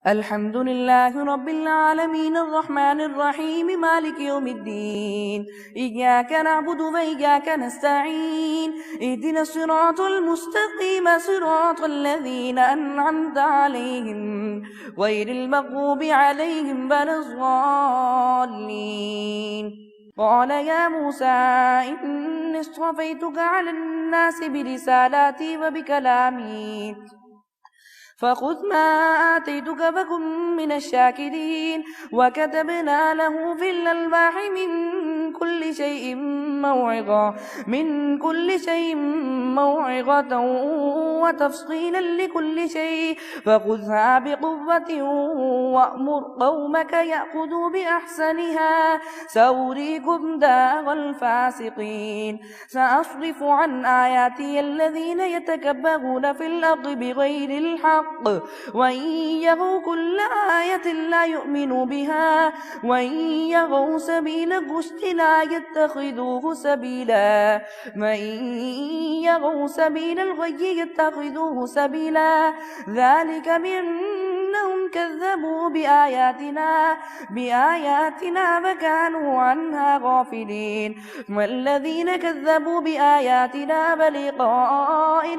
الحمد لله رب العالمين الرحمن الرحيم مالك يوم الدين إياك نعبد وإياك نستعين اهدنا الصراط المستقيم صراط الذين أنعمت عليهم غير المغضوب عليهم ولا الضالين قال يا موسى إني اصطفيتك على الناس برسالاتي وبكلامي فخذ ما آتيتك فكن من الشاكرين وكتبنا له في الألواح من كل شيء موعظة وتفصيلا لكل شيء فخذها بقوة وأمر قومك يأخذوا بأحسنها سأريكم دار الفاسقين سأصرف عن آياتي الذين يتكبرون في الأرض بغير الحق وإن يروا كل آية لا يؤمنوا بها وإن يروا سبيل الرشد لا يتخذوه سبيلا وإن يروا سبيل الغي يتخذوه سبيلا ذلك بأنهم كذبوا بآياتنا فكانوا عنها غافلين والذين كذبوا بآياتنا ولقاء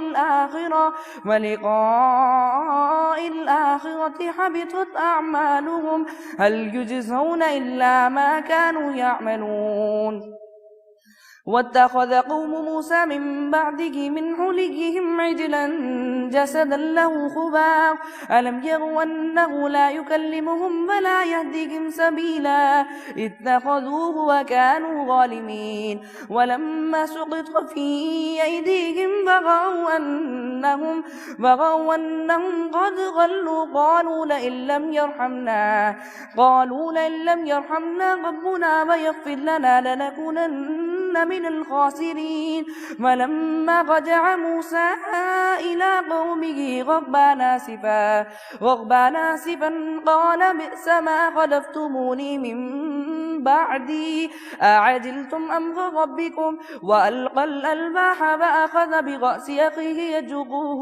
الآخرة حبطت أعمالهم هل يجزون إلا ما كانوا يعملون واتخذ قوم موسى من بعده من حليهم عجلا جسدا له خوار ألم يروا أنه لا يكلمهم ولا يهديهم سبيلا اتخذوه وكانوا ظالمين ولما سقط في أيديهم بغوا أنهم قد ضلوا قالوا لئن لم يرحمنا ربنا ويغفر لنا لنكونن من الخاسرين ولما رجع موسى إلى قومه غضبان آسفا قال بئس ما خلفتموني من بعدي أعجلتم أمر ربكم وألقى الألواح وأخذ برأس أخيه يجره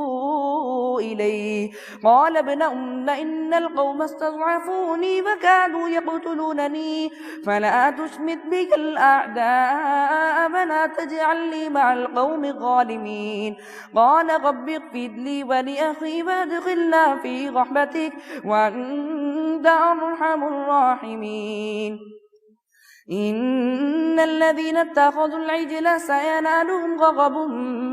إليه قال ابن أم إن القوم استضعفوني وكادوا يقتلونني فلا تشمت بك الأعداء فلا تجعلني مع القوم الظالمين قال رب اغفر لي ولأخي وادخلنا في رحمتك وأنت أرحم الراحمين إن الذين اتخذوا العجل سينالهم غضب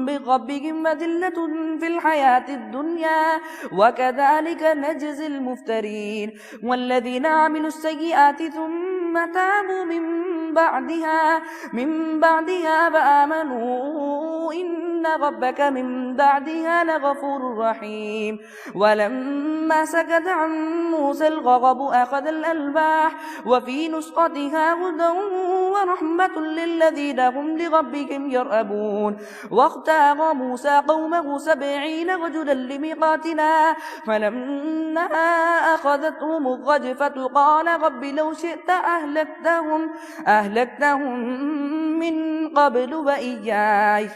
بربهم وذلة في الحياة الدنيا وكذلك نجزي المفترين والذين عملوا السيئات ثم تابوا من بعدها فآمنوا إن ربك من بعدها لغفور رحيم ولما سكت عن موسى الغضب أخذ الألواح وفي نسختها هدى ورحمة للذين هم لربهم يرهبون واختار موسى قومه 70 رجلا لميقاتنا فلما أخذتهم الرجفة قال رب لو شئت أهلكتهم من قبل وإياي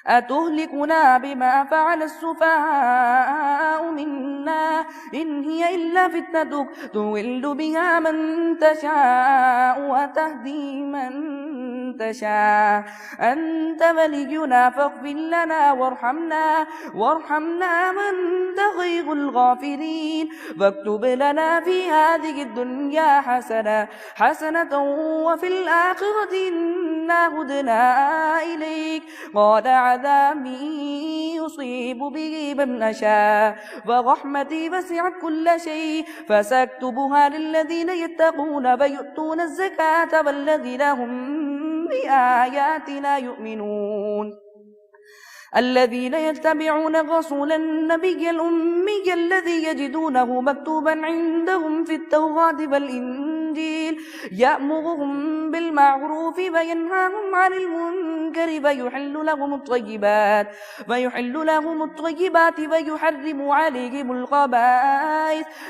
أتهلكنا بما فعل السفهاء منا إن هي إلا فتنتك تضل بها من تشاء وتهدي من تشاء أنت ولينا فاغفر لنا وارحمنا وأنت خير الغافرين واكتب لنا في هذه الدنيا حسنة وفي الآخرة إنا هدنا إليك قال عذابي يصيب به من أشاء ورحمتي وسعت كل شيء فسأكتبها للذين يتقون ويؤتون الزكاة والذين هم بآياتنا يؤمنون الذين يتبعون الرسول النبي الأمي الذي يجدونه مكتوبا عندهم في التوراة والإنجيل يأمرهم بالمعروف وينهاهم عن المنكر ويحل لهم الطيبات ويحرم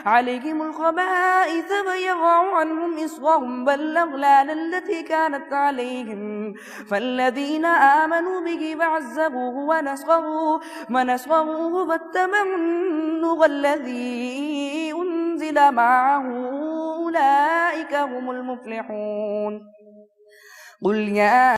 عليهم الخبائث ويضع عنهم إصرهم والأغلال التي كانت عليهم فالذين آمنوا به وعزروه ونصروه واتبعوا النور الذي أنزل معه أولئك هم المفلحون. قل يا